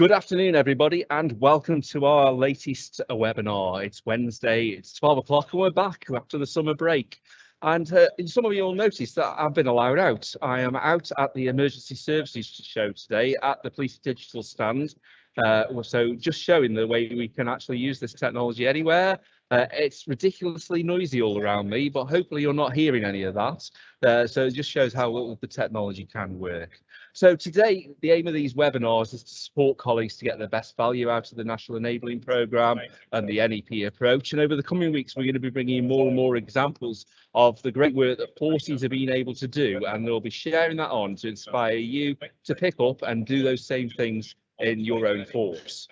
Good afternoon, everybody, and welcome to our latest webinar. It's Wednesday, it's 12 o'clock, and we're back after the summer break. And some of you will notice that I've been allowed out. I am out at the Emergency Services Show today at the Police Digital stand. So just showing the way we can actually use this technology anywhere. It's ridiculously noisy all around me, but hopefully you're not hearing any of that. So it just shows how well the technology can work. So today, the aim of these webinars is to support colleagues to get the best value out of the National Enabling Programme and the NEP approach. And over the coming weeks, we're going to be bringing in more and more examples of the great work that forces have been able to do, and they'll be sharing that on to inspire you to pick up and do those same things in your own force.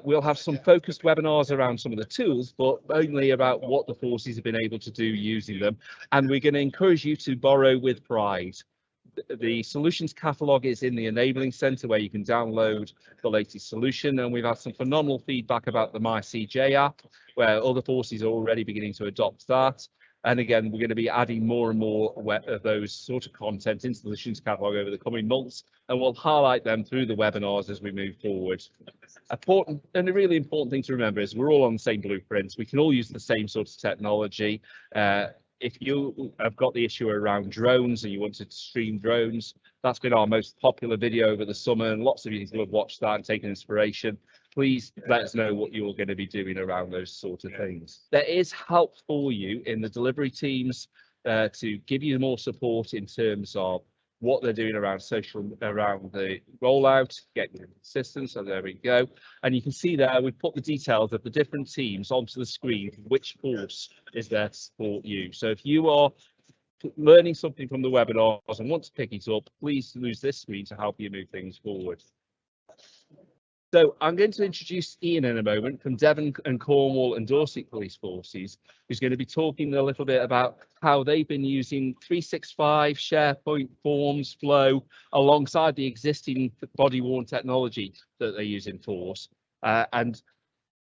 We'll have some focused webinars around some of the tools, but only about what the forces have been able to do using them. And we're going to encourage you to borrow with pride. The solutions catalogue is in the Enabling Centre where you can download the latest solution, and we've had some phenomenal feedback about the MyCJ app where other forces are already beginning to adopt that. And again, we're going to be adding more and more of those sort of content into the solutions catalogue over the coming months, and we'll highlight them through the webinars as we move forward. A really important thing to remember is we're all on the same blueprints. We can all use the same sort of technology. If you have got the issue around drones and you wanted to stream drones, that's been our most popular video over the summer, and lots of you will have watched that and taken inspiration. Please let us know what you're going to be doing around those sort of things. There is help for you in the delivery teams to give you more support in terms of what they're doing around the rollout, getting assistance. So there we go. And you can see there, we've put the details of the different teams onto the screen, which force is there to support you. So if you are learning something from the webinars and want to pick it up, please use this screen to help you move things forward. So I'm going to introduce Ian in a moment from Devon and Cornwall and Dorset Police Forces, who's going to be talking a little bit about how they've been using 365, SharePoint, Forms, Flow, alongside the existing body-worn technology that they use in force, and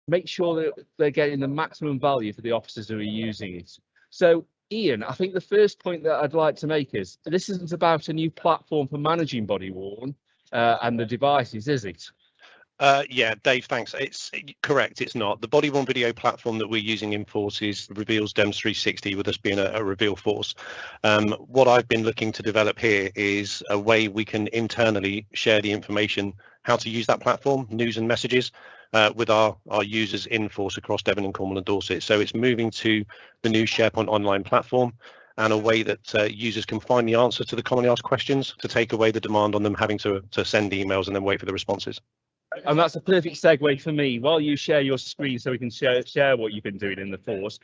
make sure that they're getting the maximum value for the officers who are using it. So Ian, I think the first point that I'd like to make is this isn't about a new platform for managing body-worn and the devices, is it? Yeah, Dave, thanks. It's correct. It's not. The body-worn video platform that we're using in forces reveals M365 with us being a reveal force. What I've been looking to develop here is a way we can internally share the information, how to use that platform, news and messages with our users in force across Devon and Cornwall and Dorset. So it's moving to the new SharePoint online platform and a way that users can find the answer to the commonly asked questions to take away the demand on them having to send emails and then wait for the responses. And that's a perfect segue for me. While you share your screen so we can share what you've been doing in the force,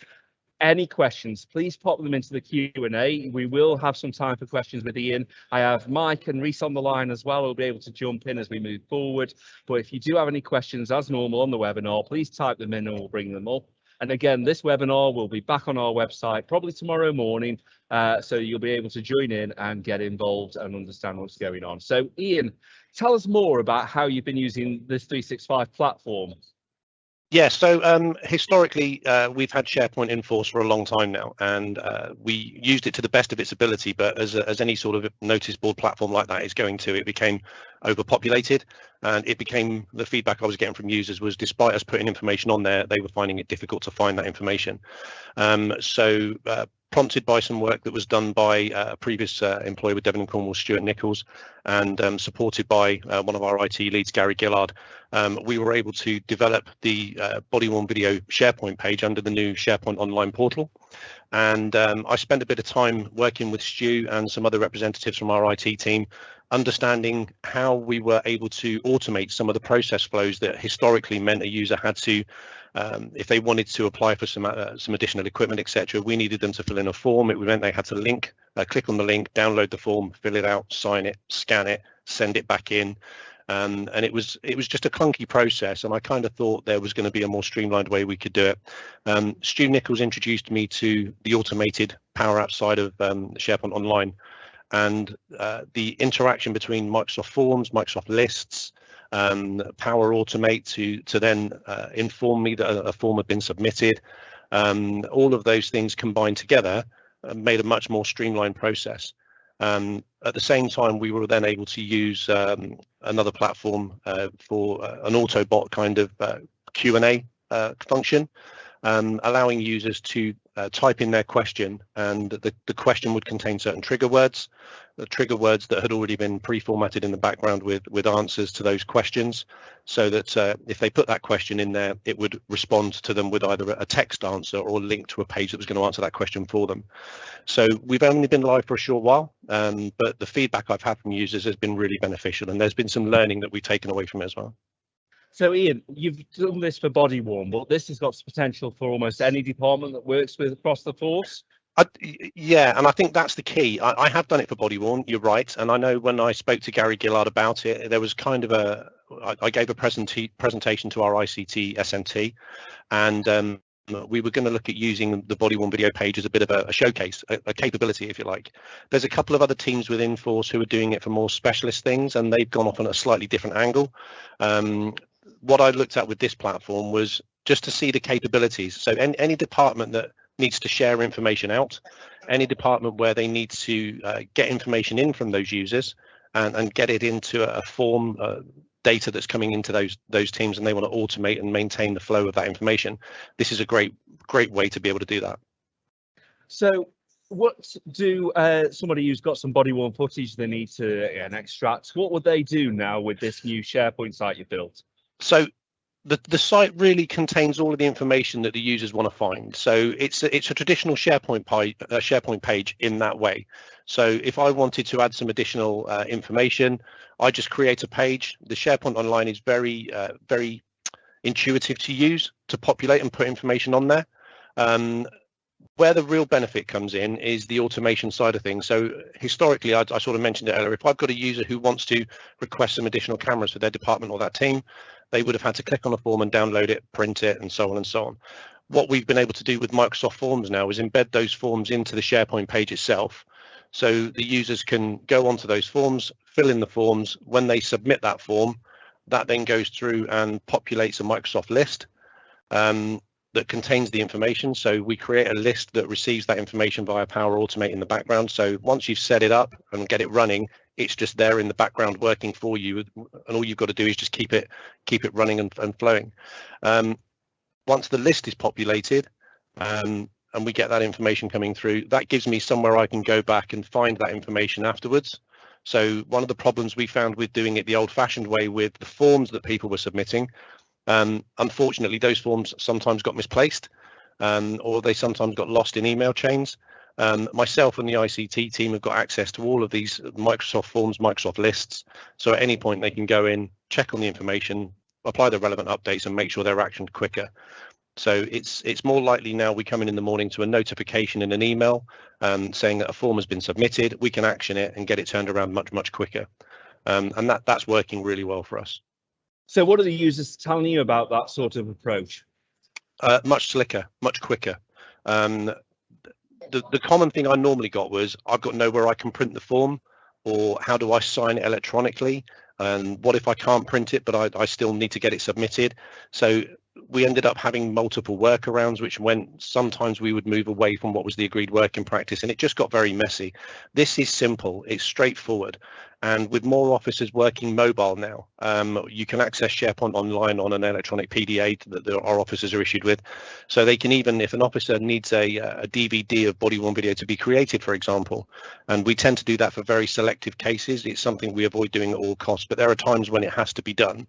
any questions, please pop them into the Q&A. We will have some time for questions with Ian. I have Mike and Reese on the line as well. We'll be able to jump in as we move forward. But if you do have any questions, as normal on the webinar, please type them in and we'll bring them up. And again, this webinar will be back on our website probably tomorrow morning, so you'll be able to join in and get involved and understand what's going on. So Ian, tell us more about how you've been using this 365 platform. Yeah, so historically, we've had SharePoint in force for a long time now, and we used it to the best of its ability. But as any sort of notice board platform like that is going to, it became overpopulated, and it became the feedback I was getting from users was, despite us putting information on there, they were finding it difficult to find that information. So prompted by some work that was done by a previous employee with Devon and Cornwall, Stuart Nichols, and supported by one of our IT leads, Gary Gillard, we were able to develop the body-worn video SharePoint page under the new SharePoint online portal. And I spent a bit of time working with Stu and some other representatives from our IT team, understanding how we were able to automate some of the process flows that historically meant a user had to, if they wanted to apply for some additional equipment, etc., we needed them to fill in a form. It meant they had to click on the link, download the form, fill it out, sign it, scan it, send it back in. And it was just a clunky process, and I kind of thought there was going to be a more streamlined way we could do it. Stu Nichols introduced me to the automated Power App side of SharePoint Online, and the interaction between Microsoft Forms, Microsoft Lists, Power Automate to then inform me that a form had been submitted. All of those things combined together made a much more streamlined process. At the same time, we were then able to use another platform for an Autobot kind of Q&A function, allowing users to type in their question, and the question would contain certain trigger words, the trigger words that had already been pre-formatted in the background with answers to those questions, so that if they put that question in there, it would respond to them with either a text answer or a link to a page that was going to answer that question for them. So we've only been live for a short while, but the feedback I've had from users has been really beneficial, and there's been some learning that we've taken away from it as well. So Ian, you've done this for body worn, but this has got potential for almost any department that works with across the force. Yeah, and I think that's the key. I have done it for body worn, you're right, and I know when I spoke to Gary Gillard about it, there was kind of I gave a presentation to our ICT SMT, and we were going to look at using the body worn video page as a bit of a showcase, a capability, if you like. There's a couple of other teams within Force who are doing it for more specialist things, and they've gone off on a slightly different angle. What I looked at with this platform was just to see the capabilities. So any department that needs to share information out, any department where they need to get information in from those users and get it into a form, data that's coming into those teams, and they want to automate and maintain the flow of that information, this is a great way to be able to do that. So what do somebody who's got some body worn footage they need to extract, what would they do now with this new SharePoint site you built? So the site really contains all of the information that the users want to find. So it's a traditional SharePoint page in that way. So if I wanted to add some additional information, I just create a page. The SharePoint Online is very intuitive to use, to populate and put information on there. Where the real benefit comes in is the automation side of things. So historically, I sort of mentioned it earlier, if I've got a user who wants to request some additional cameras for their department or that team, they would have had to click on a form and download it, print it, and so on and so on. What we've been able to do with Microsoft Forms now is embed those forms into the SharePoint page itself. So the users can go onto those forms, fill in the forms. When they submit that form, that then goes through and populates a Microsoft list that contains the information. So we create a list that receives that information via Power Automate in the background. So once you've set it up and get it running, it's just there in the background working for you, and all you've got to do is just keep it running and flowing. Once the list is populated and we get that information coming through, that gives me somewhere I can go back and find that information afterwards. So one of the problems we found with doing it the old-fashioned way with the forms that people were submitting, unfortunately, those forms sometimes got misplaced, or they sometimes got lost in email chains. Myself and the ICT team have got access to all of these Microsoft Forms, Microsoft lists. So at any point they can go in, check on the information, apply the relevant updates, and make sure they're actioned quicker. So it's more likely now we come in the morning to a notification in an email saying that a form has been submitted. We can action it and get it turned around much quicker, and that's working really well for us. So what are the users telling you about that sort of approach? Much slicker, much quicker. The common thing I normally got was, I've got nowhere I can print the form, or how do I sign it electronically? And what if I can't print it, but I still need to get it submitted? So we ended up having multiple workarounds, which meant sometimes we would move away from what was the agreed working practice, and it just got very messy. This is simple, it's straightforward. And with more officers working mobile now, you can access SharePoint Online on an electronic PDA that our officers are issued with. So they can even, if an officer needs a DVD of body-worn video to be created, for example, and we tend to do that for very selective cases, it's something we avoid doing at all costs, but there are times when it has to be done.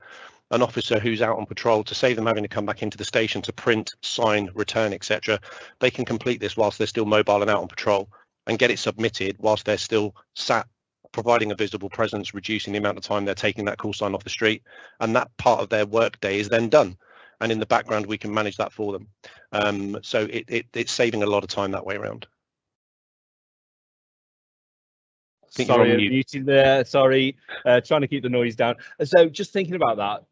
An officer who's out on patrol, to save them having to come back into the station to print, sign, return, etc., they can complete this whilst they're still mobile and out on patrol and get it submitted whilst they're still sat providing a visible presence, reducing the amount of time they're taking that call sign off the street, and that part of their work day is then done. And in the background, we can manage that for them. So it's saving a lot of time that way around. Sorry, I'm muting there. Sorry, trying to keep the noise down. So just thinking about that,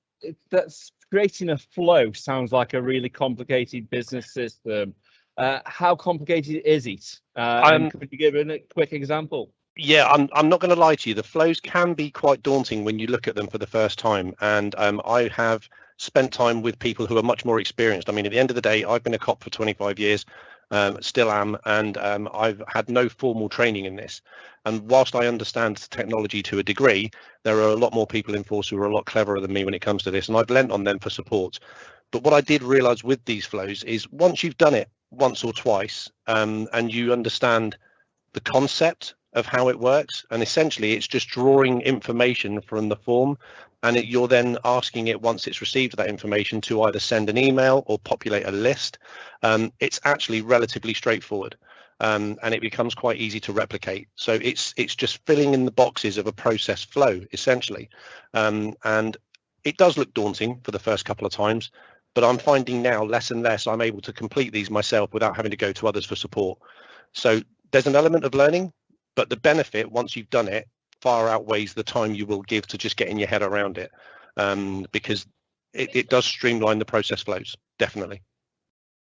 that's creating a flow sounds like a really complicated business system. How complicated is it? Could you give a quick example? Yeah, I'm not going to lie to you. The flows can be quite daunting when you look at them for the first time. And I have spent time with people who are much more experienced. I mean, at the end of the day, I've been a cop for 25 years. still am, and I've had no formal training in this. And whilst I understand technology to a degree, there are a lot more people in Force who are a lot cleverer than me when it comes to this, and I've lent on them for support. But what I did realise with these flows is once you've done it once or twice, and you understand the concept of how it works, and essentially it's just drawing information from the form, and you're then asking it, once it's received that information, to either send an email or populate a list. It's actually relatively straightforward, and it becomes quite easy to replicate. So it's just filling in the boxes of a process flow essentially, and it does look daunting for the first couple of times, but I'm finding now less and less I'm able to complete these myself without having to go to others for support. So there's an element of learning, but the benefit once you've done it far outweighs the time you will give to just getting your head around it, because it does streamline the process flows, definitely.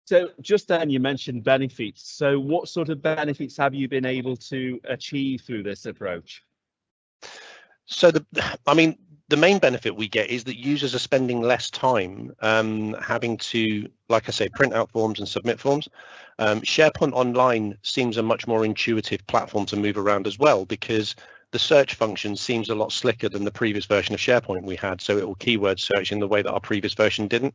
So just then you mentioned benefits. So what sort of benefits have you been able to achieve through this approach? So the main benefit we get is that users are spending less time having to, like I say, print out forms and submit forms. SharePoint Online seems a much more intuitive platform to move around as well, because the search function seems a lot slicker than the previous version of SharePoint we had. So it will keyword search in the way that our previous version didn't.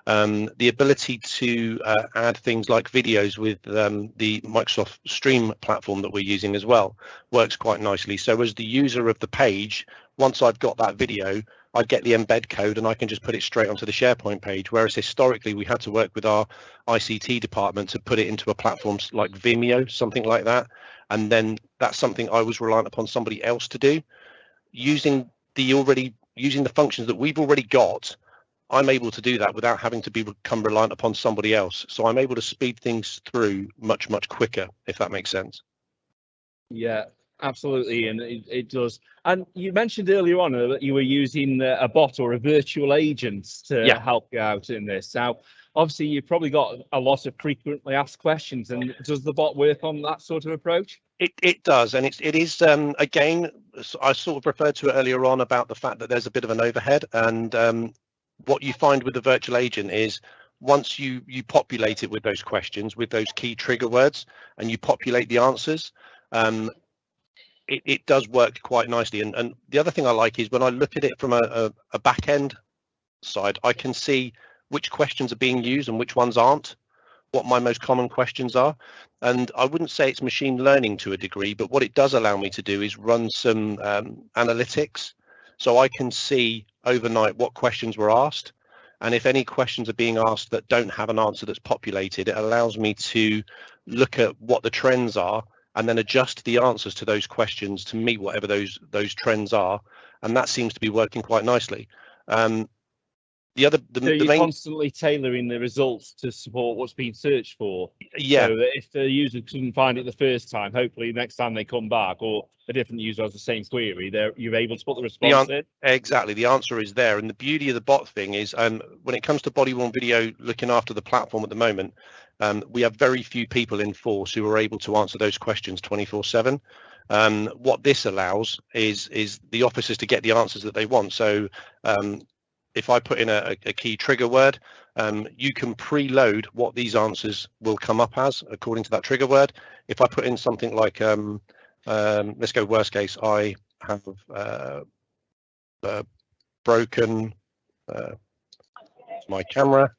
The ability to add things like videos with the Microsoft Stream platform that we're using as well works quite nicely. So as the user of the page, once I've got that video, I get the embed code and I can just put it straight onto the SharePoint page. Whereas historically we had to work with our ICT department to put it into a platform like Vimeo, something like that. And then that's something I was reliant upon somebody else to do. Using the functions that we've already got, I'm able to do that without having to become reliant upon somebody else. So I'm able to speed things through much quicker, if that makes sense. Yeah, absolutely, and it does. And you mentioned earlier on that you were using a bot or a virtual agent to help you out in this. Now, obviously, you've probably got a lot of frequently asked questions, and does the bot work on that sort of approach? It does, and it is again, I sort of referred to it earlier on about the fact that there's a bit of an overhead, and what you find with the virtual agent is once you populate it with those questions, with those key trigger words, and you populate the answers, it does work quite nicely. And the other thing I like is when I look at it from a back end side, I can see which questions are being used and which ones aren't, what my most common questions are. And I wouldn't say it's machine learning to a degree, but what it does allow me to do is run some analytics. So I can see overnight what questions were asked. And if any questions are being asked that don't have an answer that's populated, it allows me to look at what the trends are and then adjust the answers to those questions to meet whatever those trends are. And that seems to be working quite nicely. So you're constantly tailoring the results to support what's being searched for. Yeah. So that if the user couldn't find it the first time, hopefully next time they come back, or a different user has the same query, you're able to put the response in. Exactly. The answer is there. And the beauty of the bot thing is when it comes to body-worn video looking after the platform at the moment, we have very few people in Force who are able to answer those questions 24/7. What this allows is the officers to get the answers that they want. So if I put in a key trigger word, you can preload what these answers will come up as according to that trigger word. If I put in something like, let's go worst case, I have broken my camera.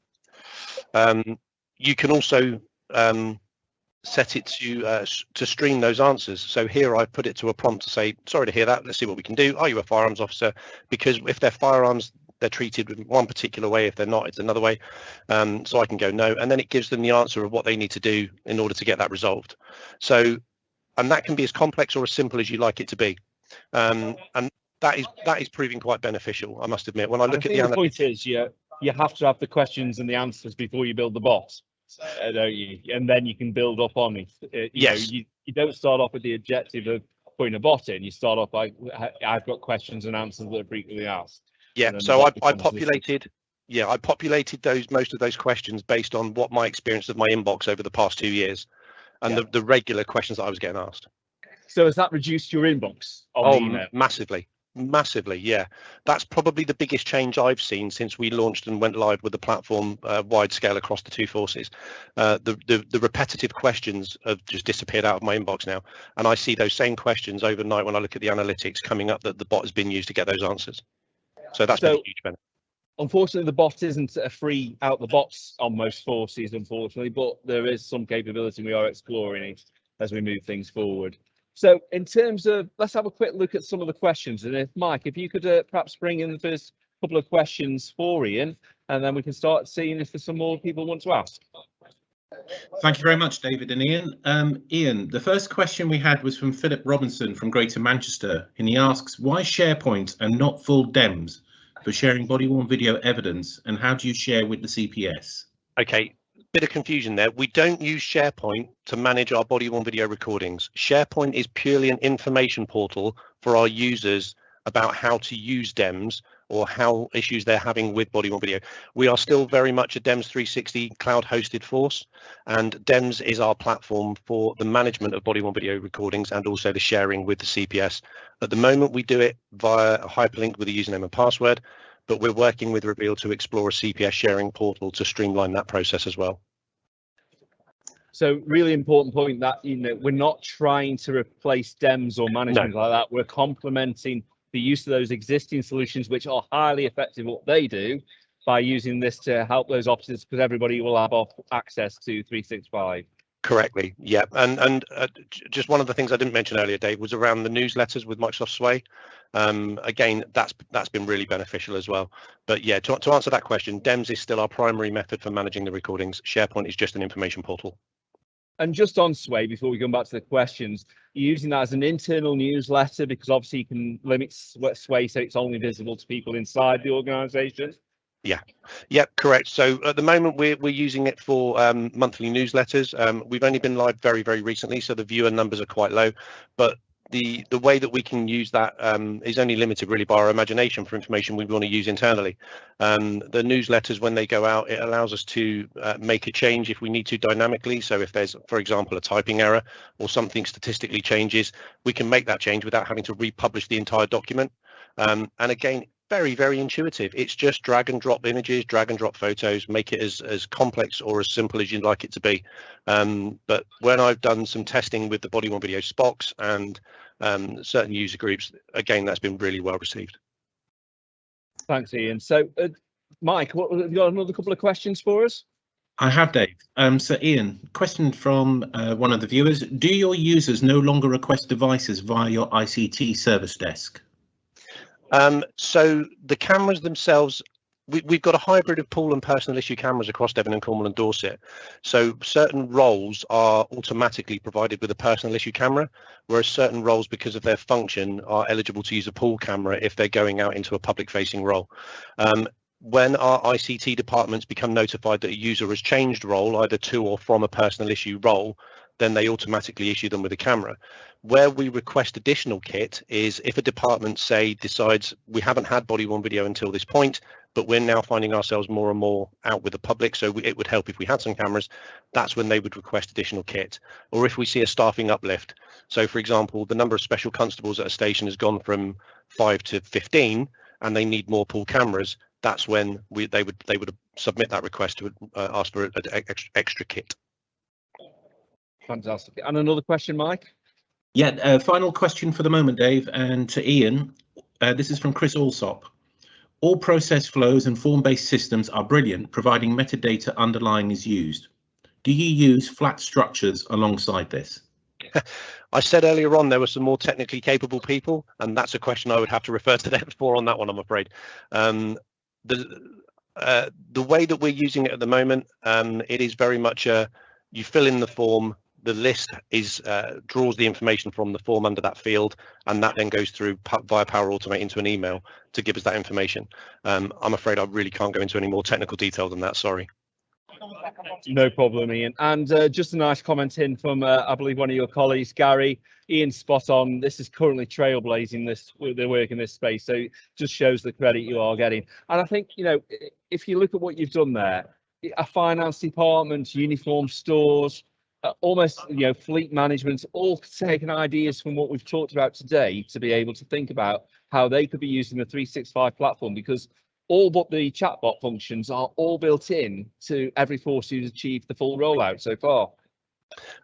You can also set it to stream those answers. So here I put it to a prompt to say, sorry to hear that, let's see what we can do. Are you a firearms officer? Because if they're firearms, they're treated in one particular way. If they're not, it's another way. So I can go no, and then it gives them the answer of what they need to do in order to get that resolved. So, and that can be as complex or as simple as you like it to be. And that is proving quite beneficial, I must admit. When I look at the point is, you have to have the questions and the answers before you build the bot, don't you? And then you can build up on it. Yes. You don't start off with the objective of putting a bot in. You start off like, I've got questions and answers that are frequently asked. Yeah, so I populated most of those questions based on what my experience of my inbox over the past 2 years and the regular questions that I was getting asked. So has that reduced your inbox on the email? Massively. Massively, yeah. That's probably the biggest change I've seen since we launched and went live with the platform wide scale across the two forces. The repetitive questions have just disappeared out of my inbox now, and I see those same questions overnight when I look at the analytics coming up that the bot has been used to get those answers. So that's been a huge benefit. Unfortunately, the bot isn't a free out the box on most forces, unfortunately, but there is some capability. We are exploring it as we move things forward. So in terms of, let's have a quick look at some of the questions. And if Mike, if you could perhaps bring in the first couple of questions for Ian, and then we can start seeing if there's some more people want to ask. Thank you very much, David and Ian. Ian, the first question we had was from Philip Robinson from Greater Manchester, and he asks, why SharePoint and not full DEMS for sharing body-worn video evidence, and how do you share with the CPS? Okay, bit of confusion there. We don't use SharePoint to manage our body-worn video recordings. SharePoint is purely an information portal for our users about how to use DEMS or how issues they're having with body-worn video. We are still very much a DEMS 360 cloud-hosted force, and DEMS is our platform for the management of body-worn video recordings and also the sharing with the CPS. At the moment, we do it via a hyperlink with a username and password, but we're working with Reveal to explore a CPS sharing portal to streamline that process as well. So really important point that, you know, we're not trying to replace DEMS or management like that. We're complementing the use of those existing solutions, which are highly effective at what they do, by using this to help those officers, because everybody will have access to 365. Correctly, yeah. And just one of the things I didn't mention earlier, Dave, was around the newsletters with Microsoft Sway. Again, that's been really beneficial as well. But yeah, to answer that question, DEMS is still our primary method for managing the recordings. SharePoint is just an information portal. And just on Sway, before we go back to the questions, you're using that as an internal newsletter because obviously you can limit Sway so it's only visible to people inside the organisation. Yeah, correct. So at the moment we're using it for monthly newsletters. We've only been live very recently, so the viewer numbers are quite low, but the way that we can use that is only limited really by our imagination for information we want to use internally. The newsletters, when they go out, it allows us to make a change if we need to dynamically. So if there's, for example, a typing error or something statistically changes, we can make that change without having to republish the entire document. And again, very intuitive. It's just drag and drop images, drag and drop photos, make it as complex or as simple as you'd like it to be. But when I've done some testing with the body-worn video Spocs and certain user groups, again, that's been really well received. Thanks, Ian. So Mike, have you got another couple of questions for us? I have, Dave. So Ian, question from one of the viewers. Do your users no longer request devices via your ICT service desk? So the cameras themselves, we've got a hybrid of pool and personal issue cameras across Devon and Cornwall and Dorset. So certain roles are automatically provided with a personal issue camera, whereas certain roles, because of their function, are eligible to use a pool camera if they're going out into a public facing role. When our ICT departments become notified that a user has changed role, either to or from a personal issue role, then they automatically issue them with a camera. Where we request additional kit is if a department, say, decides we haven't had body-worn video until this point, but we're now finding ourselves more and more out with the public, so it would help if we had some cameras. That's when they would request additional kit. Or if we see a staffing uplift. So, for example, the number of special constables at a station has gone from 5 to 15, and they need more pool cameras. That's when they would submit that request to ask for an extra kit. Fantastic. And another question, Mike? Yeah, final question for the moment, Dave, and to Ian. This is from Chris Allsop. All process flows and form-based systems are brilliant, providing metadata underlying is used. Do you use flat structures alongside this? I said earlier on there were some more technically capable people, and that's a question I would have to refer to them for on that one, I'm afraid. The way that we're using it at the moment, it is very much you fill in the form, the list is draws the information from the form under that field, and that then goes through via Power Automate into an email to give us that information. I'm afraid I really can't go into any more technical detail than that, sorry. No problem, Ian. And just a nice comment in from, I believe, one of your colleagues, Gary. Ian's spot on. This is currently trailblazing their work in this space, so it just shows the credit you are getting. And I think, you know, if you look at what you've done there, a finance department, uniform stores, almost, fleet management, all taking ideas from what we've talked about today to be able to think about how they could be using the 365 platform, because all but the chatbot functions are all built in to every force who's achieved the full rollout so far.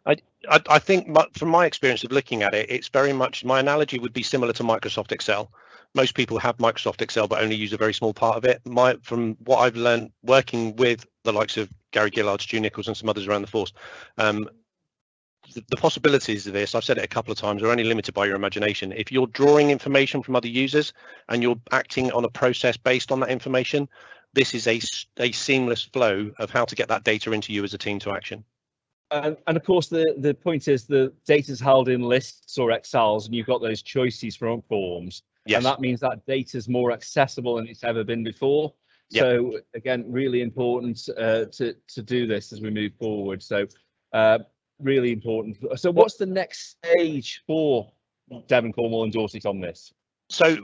I think from my experience of looking at it, it's very much, my analogy would be similar to Microsoft Excel. Most people have Microsoft Excel but only use a very small part of it. From what I've learned working with the likes of Gary Gillard, Stu Nichols and some others around the force, the possibilities of this, I've said it a couple of times, are only limited by your imagination. If you're drawing information from other users and you're acting on a process based on that information, this is a seamless flow of how to get that data into you as a team to action. And of course, the point is the data is held in lists or Excels, and you've got those choices from forms. Yes. And that means that data is more accessible than it's ever been before. Yep. So again, really important to do this as we move forward. So really important. So what's the next stage for Devon, Cornwall and Dorset on this? So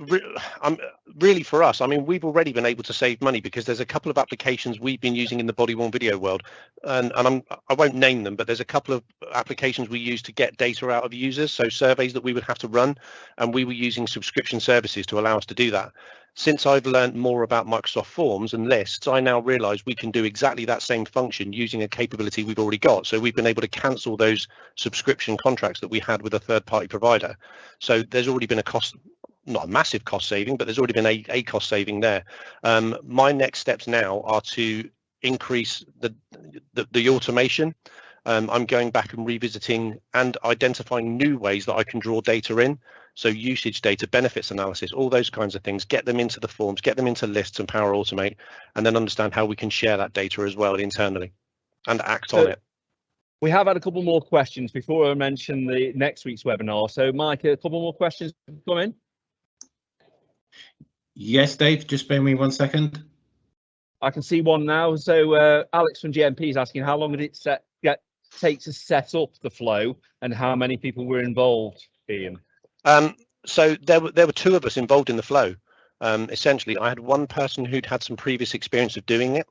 really for us, I mean, we've already been able to save money because there's a couple of applications we've been using in the body-worn video world, and I won't name them, but there's a couple of applications we use to get data out of users, so surveys that we would have to run, and we were using subscription services to allow us to do that. Since I've learned more about Microsoft Forms and lists, I now realize we can do exactly that same function using a capability we've already got. So we've been able to cancel those subscription contracts that we had with a third-party provider. So there's already been a cost, not a massive cost saving, but there's already been a cost saving there. My next steps now are to increase the automation. I'm going back and revisiting and identifying new ways that I can draw data in. So usage data, benefits analysis, all those kinds of things, get them into the forms, get them into lists and Power Automate, and then understand how we can share that data as well internally and act on it. We have had a couple more questions before I mention the next week's webinar. So Mike, a couple more questions come in. Yes, Dave, just bear me 1 second. I can see one now. So Alex from GMP is asking, how long did it take to set up the flow and how many people were involved, Ian? So there were two of us involved in the flow. Essentially, I had one person who'd had some previous experience of doing it,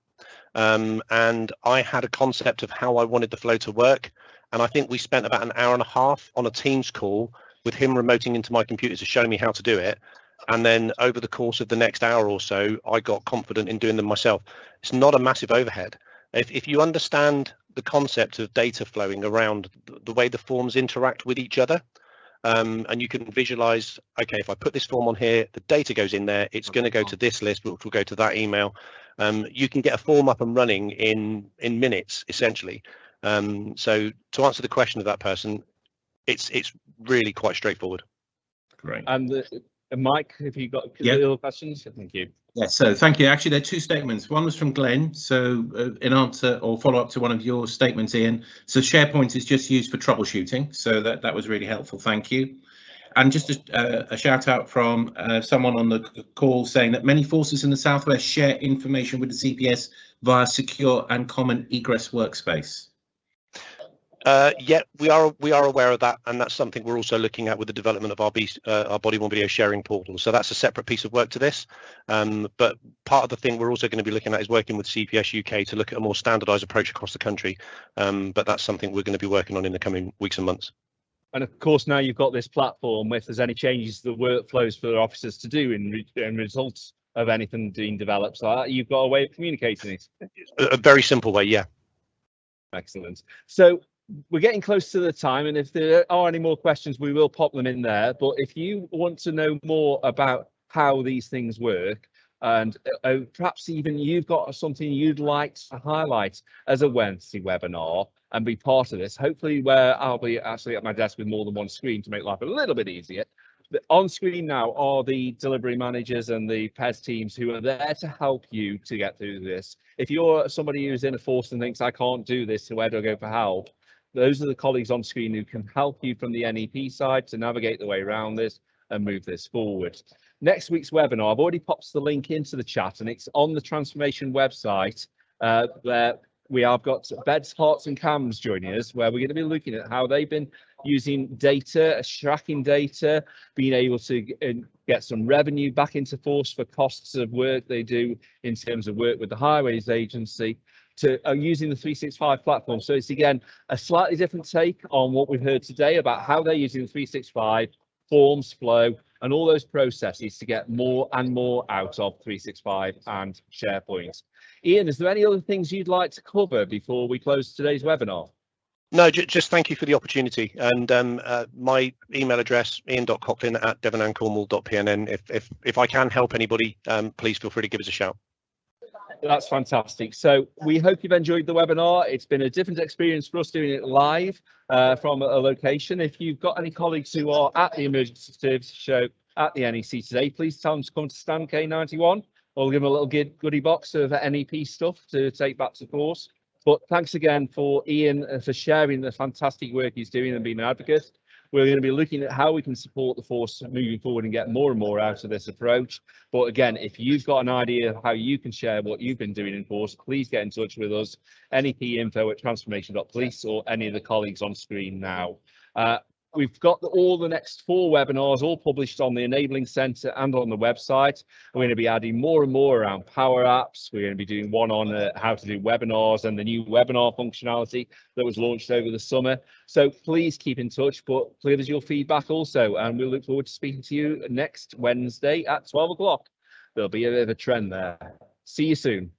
and I had a concept of how I wanted the flow to work. And I think we spent about an hour and a half on a Teams call with him remoting into my computer to show me how to do it. And then over the course of the next hour or so, I got confident in doing them myself. It's not a massive overhead. If you understand the concept of data flowing around the way the forms interact with each other, and you can visualize, okay, if I put this form on here, the data goes in there, it's going to go to this list, which will go to that email. You can get a form up and running in minutes, essentially. So to answer the question of that person, it's really quite straightforward. Great. And Mike, if you've got little questions, thank you. Yes, so thank you. Actually, there are two statements. One was from Glenn. So in answer or follow up to one of your statements, Ian. So SharePoint is just used for troubleshooting. So that was really helpful. Thank you. And just a shout out from someone on the call saying that many forces in the Southwest share information with the CPS via secure and common egress workspace. Yeah, we are aware of that, and that's something we're also looking at with the development of our body-worn video sharing portal. So that's a separate piece of work to this. But part of the thing we're also going to be looking at is working with CPS UK to look at a more standardised approach across the country. But that's something we're going to be working on in the coming weeks and months. And of course, now you've got this platform, if there's any changes to the workflows for the officers to do in results of anything being developed, so you've got a way of communicating it. A very simple way, yeah. Excellent. So we're getting close to the time, and if there are any more questions, we will pop them in there. But if you want to know more about how these things work, and perhaps even you've got something you'd like to highlight as a Wednesday webinar and be part of this, hopefully where I'll be actually at my desk with more than one screen to make life a little bit easier. On screen now are the delivery managers and the PES teams who are there to help you to get through this. If you're somebody who's in a force and thinks, I can't do this, so where do I go for help? Those are the colleagues on screen who can help you from the NEP side to navigate the way around this and move this forward. Next week's webinar, I've already popped the link into the chat, and it's on the transformation website where we have got Beds, Hearts and Cams joining us, where we're going to be looking at how they've been using data, tracking data, being able to get some revenue back into force for costs of work they do in terms of work with the Highways Agency, to using the 365 platform. So it's again a slightly different take on what we've heard today about how they're using the 365 forms, flow, and all those processes to get more and more out of 365 and SharePoint. Ian, is there any other things you'd like to cover before we close today's webinar? No, just thank you for the opportunity. And my email address, ian.coughlin@devonandcornwall.pnn. If I can help anybody, please feel free to give us a shout. That's fantastic. So we hope you've enjoyed the webinar. It's been a different experience for us doing it live from a location. If you've got any colleagues who are at the Emergency Services Show at the NEC today, please tell them to come to stand K91. We'll give them a little goodie box of NEP stuff to take back to the course. But thanks again for Ian for sharing the fantastic work he's doing and being an advocate. We're going to be looking at how we can support the force moving forward and get more and more out of this approach. But again, if you've got an idea of how you can share what you've been doing in force, please get in touch with us, nepinfo@transformation.police or any of the colleagues on screen now. We've got all the next 4 webinars all published on the Enabling Centre and on the website. We're going to be adding more and more around Power Apps. We're going to be doing one on how to do webinars and the new webinar functionality that was launched over the summer. So please keep in touch, but give us your feedback also. And we'll look forward to speaking to you next Wednesday at 12 o'clock. There'll be a bit of a trend there. See you soon.